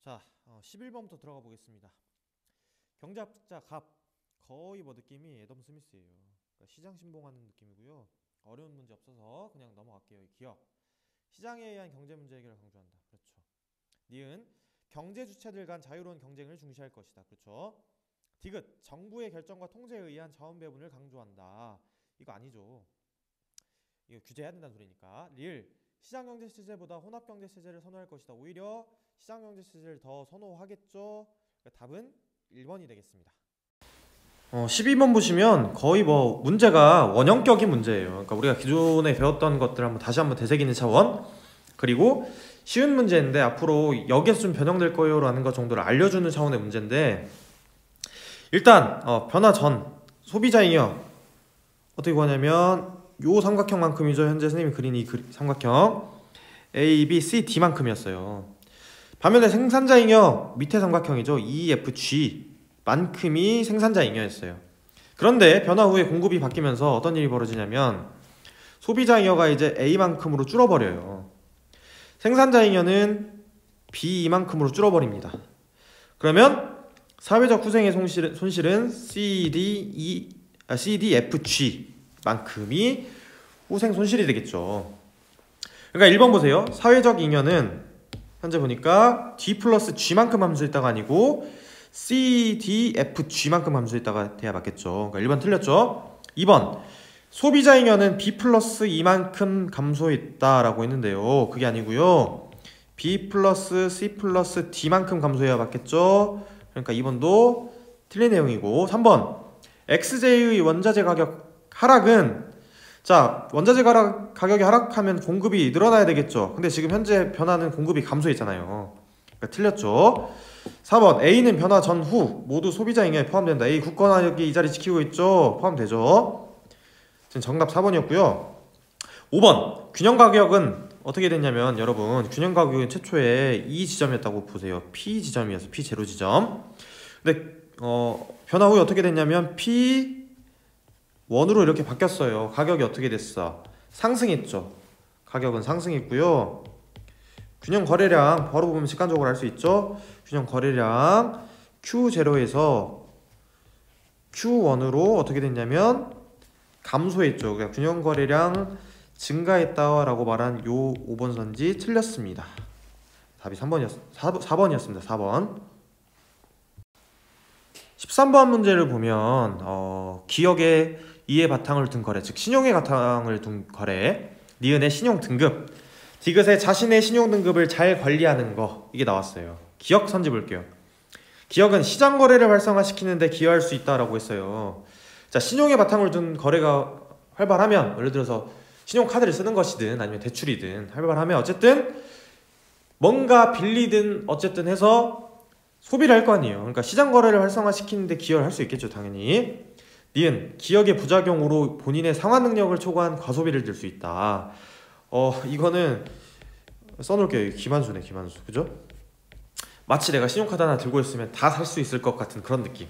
자, 11번부터 들어가 보겠습니다. 경제학자 갑. 거의 뭐 느낌이 애덤 스미스예요. 그러니까 시장 신봉하는 느낌이고요. 어려운 문제 없어서 그냥 넘어갈게요. 기억. 시장에 의한 경제 문제 해결을 강조한다. 그렇죠. 니은. 경제 주체들 간 자유로운 경쟁을 중시할 것이다. 그렇죠. 디귿. 정부의 결정과 통제에 의한 자원 배분을 강조한다. 이거 아니죠. 이거 규제해야 된다는 소리니까. 리을. 시장경제 체제보다 혼합경제 체제를 선호할 것이다. 오히려 시장경제 체제를 더 선호하겠죠. 그러니까 답은 1번이 되겠습니다. 12번 보시면 거의 뭐 문제가 원형격인 문제예요. 그러니까 우리가 기존에 배웠던 것들을 다시 한번 되새기는 차원, 그리고 쉬운 문제인데 앞으로 여기에서 좀 변형될 거예요 라는 것 정도를 알려주는 차원의 문제인데, 일단 변화 전 소비자잉여 어떻게 구하냐면 요 삼각형만큼이죠. 현재 선생님이 그린 이 삼각형 A, B, C, D만큼이었어요. 반면에 생산자잉여 밑에 삼각형이죠. E, F, G 만큼이 생산자잉여였어요. 그런데 변화 후에 공급이 바뀌면서 어떤 일이 벌어지냐면 소비자잉여가 이제 A만큼으로 줄어버려요. 생산자잉여는 B 이만큼으로 줄어버립니다. 그러면 사회적 후생의 손실은 C, D, F, G 만큼이 후생 손실이 되겠죠. 그러니까 1번 보세요. 사회적 잉여는 현재 보니까 D 플러스 G만큼 함수했다가 아니고 C, D, F, G만큼 함수했다가 돼야 맞겠죠. 그러니까 1번 틀렸죠. 2번 소비자 잉여는 B 플러스 E만큼 감소했다라고 했는데요. 그게 아니고요. B 플러스 C 플러스 D만큼 감소해야 맞겠죠. 그러니까 2번도 틀린 내용이고, 3번 XJ의 원자재 가격 하락은, 자, 원자재 가격이 하락하면 공급이 늘어나야 되겠죠. 근데 지금 현재 변화는 공급이 감소했잖아요. 그러니까 틀렸죠. 4번 A는 변화 전후 모두 소비자 잉여에 포함된다. A 국권화력이 이 자리 지키고 있죠. 포함되죠. 지금 정답 4번이었고요. 5번 균형 가격은 어떻게 됐냐면, 여러분 균형 가격은 최초에 이 지점이었다고 보세요. P 지점이어서 P 제로 지점. 근데 변화 후에 어떻게 됐냐면 P 1으로 이렇게 바뀌었어요. 가격이 어떻게 됐어? 상승했죠. 가격은 상승했고요. 균형 거래량 바로 보면 직관적으로 알 수 있죠. 균형 거래량 Q0에서 Q1으로 어떻게 됐냐면 감소했죠. 그러니까 균형 거래량 증가했다라고 말한 요 5번 선지 틀렸습니다. 답이 4번이었습니다. 4번. 13번 문제를 보면 기억의 이해 바탕을 둔 거래, 즉 신용의 바탕을 둔 거래, 니은의 신용 등급, 디귿의 자신의 신용 등급을 잘 관리하는 거, 이게 나왔어요. 기억 선지 볼게요. 기억은 시장 거래를 활성화시키는데 기여할 수 있다라고 했어요. 자, 신용의 바탕을 둔 거래가 활발하면, 예를 들어서 신용카드를 쓰는 것이든 아니면 대출이든 활발하면 어쨌든 뭔가 빌리든 어쨌든 해서 소비를 할 거 아니에요. 그러니까 시장 거래를 활성화시키는데 기여를 할 수 있겠죠, 당연히. 니은 기억의 부작용으로 본인의 상환 능력을 초과한 과소비를 들 수 있다. 이거는 써놓을게요. 기만수네, 기만수. 그죠? 마치 내가 신용카드 하나 들고 있으면 다 살 수 있을 것 같은 그런 느낌.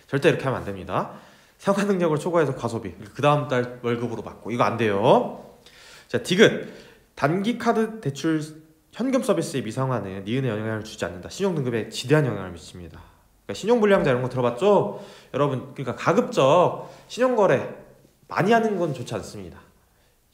절대 이렇게 하면 안 됩니다. 상환 능력을 초과해서 과소비, 그 다음 달 월급으로 받고, 이거 안 돼요. 자, 디귿 단기 카드 대출 현금 서비스의 미상화는 니은에 영향을 주지 않는다. 신용 등급에 지대한 영향을 미칩니다. 그러니까 신용불량자 이런 거 들어봤죠? 여러분, 그러니까 가급적 신용거래 많이 하는 건 좋지 않습니다.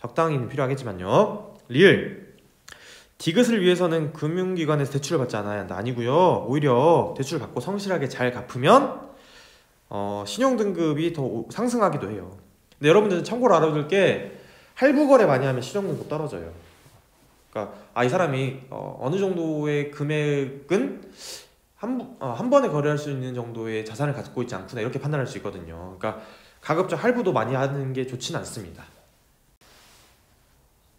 적당히는 필요하겠지만요. 리을 디귿을 위해서는 금융기관에서 대출을 받지 않아야 한다. 아니고요. 오히려 대출을 받고 성실하게 잘 갚으면 신용 등급이 더 상승하기도 해요. 근데 여러분들은 참고로 알아둘 게, 할부 거래 많이 하면 신용 등급 떨어져요. 그러니까 이 사람이 어느 정도의 금액은 한 번에 거래할 수 있는 정도의 자산을 갖고 있지 않구나, 이렇게 판단할 수 있거든요. 그러니까 가급적 할부도 많이 하는 게 좋지는 않습니다.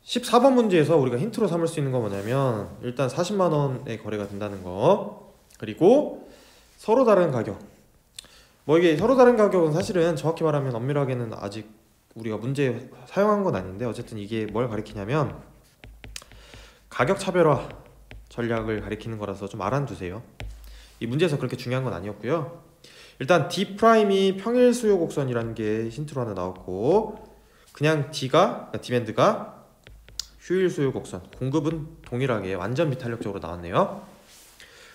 14번 문제에서 우리가 힌트로 삼을 수 있는 건 뭐냐면, 일단 40만원의 거래가 된다는 거, 그리고 서로 다른 가격. 이게 서로 다른 가격은 사실은 정확히 말하면 엄밀하게는 아직 우리가 문제에 사용한 건 아닌데, 어쨌든 이게 뭘 가리키냐면 가격 차별화 전략을 가리키는 거라서 좀 알아두세요. 이 문제에서 그렇게 중요한 건 아니었고요. 일단 D'이 평일 수요 곡선이라는 게 힌트로 하나 나왔고, 그냥 디맨드가 휴일 수요 곡선, 공급은 동일하게 완전 비탄력적으로 나왔네요.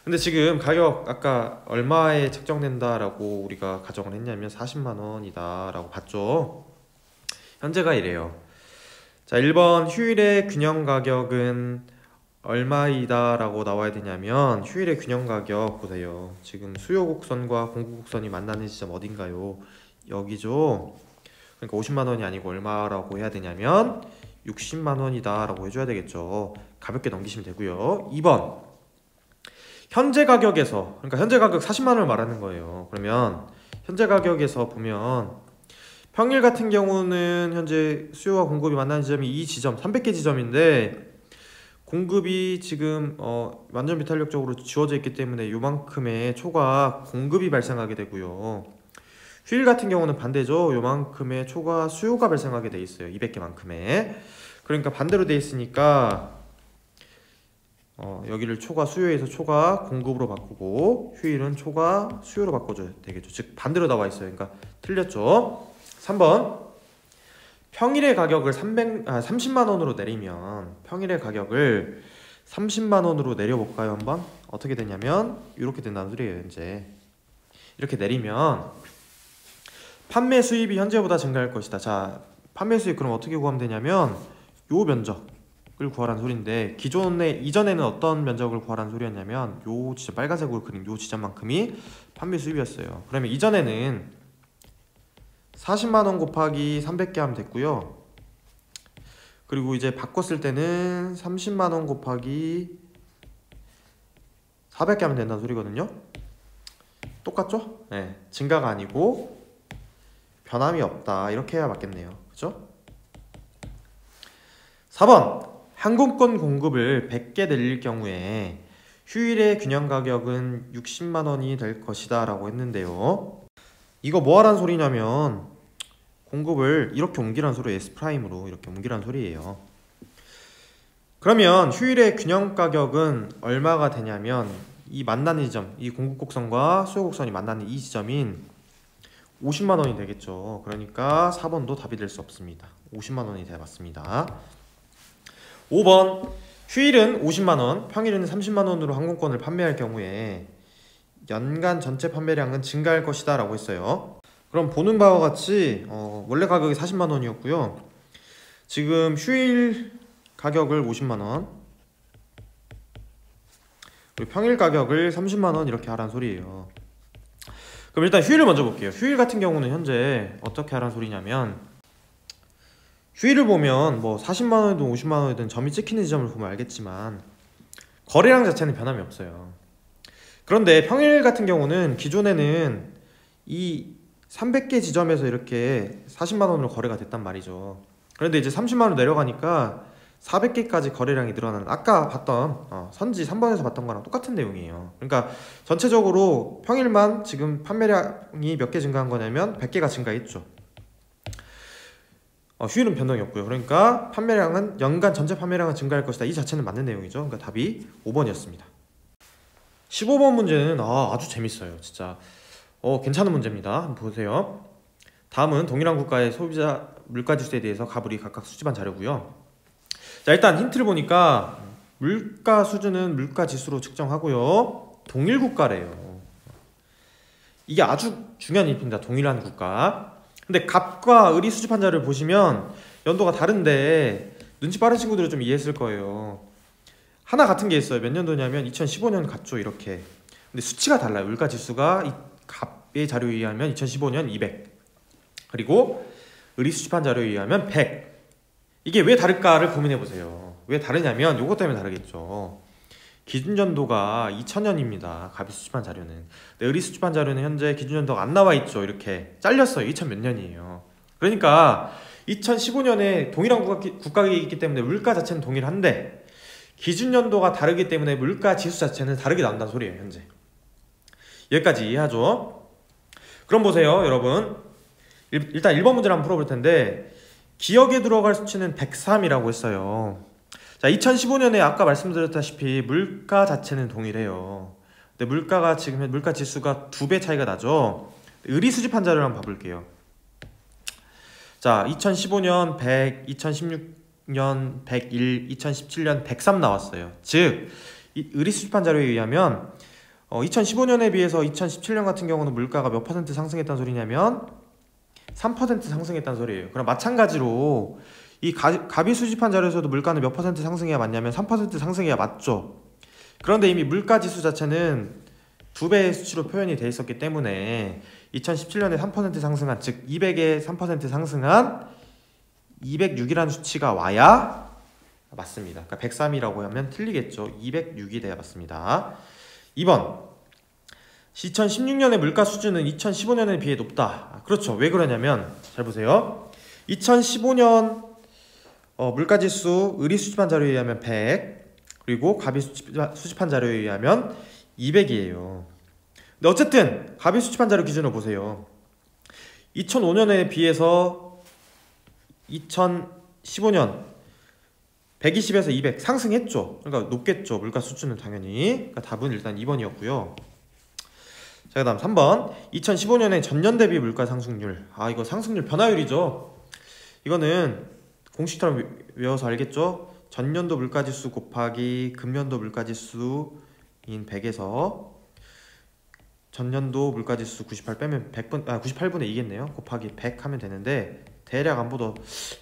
근데 지금 가격 아까 얼마에 책정된다라고 우리가 가정을 했냐면 40만 원이다 라고 봤죠. 현재가 이래요. 자, 1번 휴일의 균형 가격은 얼마이다 라고 나와야 되냐면, 휴일의 균형 가격 보세요. 지금 수요 곡선과 공급 곡선이 만나는 지점 어딘가요? 여기죠. 그러니까 50만 원이 아니고 얼마라고 해야 되냐면 60만 원이다 라고 해줘야 되겠죠. 가볍게 넘기시면 되고요. 2번 현재 가격에서, 그러니까 현재 가격 40만 원을 말하는 거예요. 그러면 현재 가격에서 보면 평일 같은 경우는 현재 수요와 공급이 만나는 지점이 이 지점 300개 지점인데, 공급이 지금 완전 비탄력적으로 지워져 있기 때문에 요만큼의 초과 공급이 발생하게 되고요. 휴일 같은 경우는 반대죠. 요만큼의 초과 수요가 발생하게 돼 있어요. 200개만큼의. 그러니까 반대로 돼 있으니까 여기를 초과 수요에서 초과 공급으로 바꾸고 휴일은 초과 수요로 바꿔줘야 되겠죠. 즉 반대로 나와 있어요. 그러니까 틀렸죠. 3번 평일의 가격을 30만 원으로 내리면, 평일의 가격을 30만 원으로 내려볼까요? 한번 어떻게 되냐면 이렇게 된다는 소리예요. 이제 이렇게 내리면 판매 수입이 현재보다 증가할 것이다. 자, 판매 수입 그럼 어떻게 구하면 되냐면 요 면적을 구하라는 소리인데, 이전에는 어떤 면적을 구하라는 소리였냐면 요 지점, 빨간색으로 그린 요 지점만큼이 판매 수입이었어요. 그러면 이전에는 40만 원 곱하기 300개 하면 됐고요. 그리고 이제 바꿨을 때는 30만 원 곱하기 400개 하면 된다는 소리거든요. 똑같죠? 네, 증가가 아니고 변함이 없다, 이렇게 해야 맞겠네요. 그죠? 4번 항공권 공급을 100개 늘릴 경우에 휴일의 균형 가격은 60만 원이 될 것이다 라고 했는데요. 이거 뭐 하라는 소리냐면 공급을 이렇게 옮기라는 소리, S'으로 이렇게 옮기라는 소리예요. 그러면 휴일의 균형 가격은 얼마가 되냐면 이 만나는 지점, 이 공급 곡선과 수요 곡선이 만나는 이 지점인 50만 원이 되겠죠. 그러니까 4번도 답이 될 수 없습니다. 50만 원이 돼 맞습니다. 5번 휴일은 50만 원, 평일은 30만 원으로 항공권을 판매할 경우에 연간 전체 판매량은 증가할 것이다 라고 했어요. 그럼 보는 바와 같이 원래 가격이 40만 원이었고요. 지금 휴일 가격을 50만 원, 그리고 평일 가격을 30만 원 이렇게 하라는 소리예요. 그럼 일단 휴일을 먼저 볼게요. 휴일 같은 경우는 현재 어떻게 하라는 소리냐면, 휴일을 보면 뭐 40만 원이든 50만 원이든 점이 찍히는 지점을 보면 알겠지만 거래량 자체는 변함이 없어요. 그런데 평일 같은 경우는 기존에는 이 300개 지점에서 이렇게 40만 원으로 거래가 됐단 말이죠. 그런데 이제 30만 원으로 내려가니까 400개까지 거래량이 늘어나는, 아까 봤던 선지 3번에서 봤던 거랑 똑같은 내용이에요. 그러니까 전체적으로 평일만 지금 판매량이 몇 개 증가한 거냐면 100개가 증가했죠. 휴일은 변동이 없고요. 그러니까 판매량은, 연간 전체 판매량은 증가할 것이다, 이 자체는 맞는 내용이죠. 그러니까 답이 5번이었습니다 15번 문제는 아주 재밌어요. 진짜 괜찮은 문제입니다. 한번 보세요. 다음은 동일한 국가의 소비자 물가지수에 대해서 가불이 각각 수집한 자료고요. 자, 일단 힌트를 보니까 물가 수준은 물가지수로 측정하고요. 동일 국가래요. 이게 아주 중요한 힌트입니다. 동일한 국가. 근데 갑과 을이 수집한 자료를 보시면 연도가 다른데 눈치 빠른 친구들은 좀 이해했을 거예요. 하나 같은 게 있어요. 몇 년도냐면 2015년 같죠, 이렇게. 근데 수치가 달라요. 물가지수가 이 갑의 자료에 의하면 2015년 200, 그리고 을이 수집한 자료에 의하면 100. 이게 왜 다를까를 고민해 보세요. 왜 다르냐면 요것 때문에 다르겠죠. 기준연도가 2000년입니다. 갑이 수집한 자료는. 근데 을이 수집한 자료는 현재 기준연도가 안 나와 있죠. 이렇게 잘렸어요. 2000 몇 년이에요. 그러니까 2015년에 동일한 국가이기 있기 때문에 물가 자체는 동일한데 기준연도가 다르기 때문에 물가 지수 자체는 다르게 나온다는 소리예요. 현재. 여기까지 이해하죠? 그럼 보세요, 여러분. 일단 1번 문제를 한번 풀어볼 텐데, 기억에 들어갈 수치는 103이라고 했어요. 자, 2015년에 아까 말씀드렸다시피 물가 자체는 동일해요. 근데 물가가 지금 물가 지수가 2배 차이가 나죠. 을이 수집한 자료를 한번 봐볼게요. 자, 2015년 100, 2016년 101, 2017년 103 나왔어요. 즉, 이 을이 수집한 자료에 의하면 2015년에 비해서 2017년 같은 경우는 물가가 몇 퍼센트 상승했다는 소리냐면 3% 상승했다는 소리예요. 그럼 마찬가지로 이 갑이 수집한 자료에서도 물가는 몇 퍼센트 상승해야 맞냐면 3% 상승해야 맞죠. 그런데 이미 물가 지수 자체는 2배의 수치로 표현이 되어 있었기 때문에 2017년에 3% 상승한, 즉 200에 3% 상승한 206이라는 수치가 와야 맞습니다. 그러니까 103이라고 하면 틀리겠죠. 206이 돼야 맞습니다. 2번, 2016년의 물가 수준은 2015년에 비해 높다. 그렇죠. 왜 그러냐면 잘 보세요. 2015년 물가지수 의리 수집한 자료에 의하면 100, 그리고 갑이 수집한 자료에 의하면 200이에요. 근데 어쨌든 갑이 수집한 자료 기준으로 보세요. 2005년에 비해서 2015년 120에서 200 상승했죠. 그러니까 높겠죠. 물가 수준은 당연히. 그러니까 답은 일단 2번이었고요. 자, 그 다음 3번. 2015년에 전년 대비 물가 상승률. 이거 상승률 변화율이죠. 이거는 공식처럼 외워서 알겠죠? 전년도 물가지수 곱하기 금년도 물가지수인 100에서 전년도 물가지수 98 빼면 98분의 2겠네요. 곱하기 100 하면 되는데 대략 안보다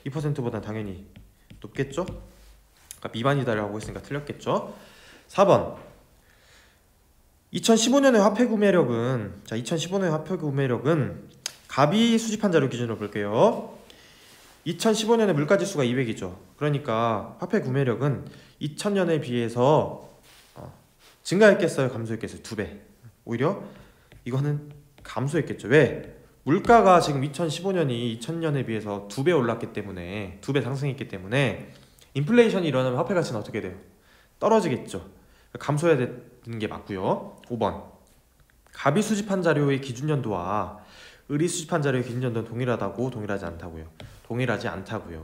2%보다 당연히 높겠죠? 그러니까 미반이다라고 했으니까 틀렸겠죠? 4번. 2015년의 화폐 구매력은, 자, 2015년의 화폐 구매력은 갑이 수집한 자료 기준으로 볼게요. 2015년에 물가지수가 200이죠. 그러니까 화폐 구매력은 2000년에 비해서 증가했겠어요? 감소했겠어요? 2배. 오히려 이거는 감소했겠죠. 왜? 물가가 지금 2015년이 2000년에 비해서 2배 올랐기 때문에, 2배 상승했기 때문에 인플레이션이 일어나면 화폐 가치는 어떻게 돼요? 떨어지겠죠. 감소해야 되는 게 맞고요. 5번. 갑이 수집한 자료의 기준연도와 을이 수집한 자료의 기준연도는 동일하지 않다고요. 동일하지 않다고요.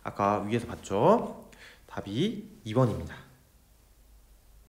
아까 위에서 봤죠? 답이 2번입니다.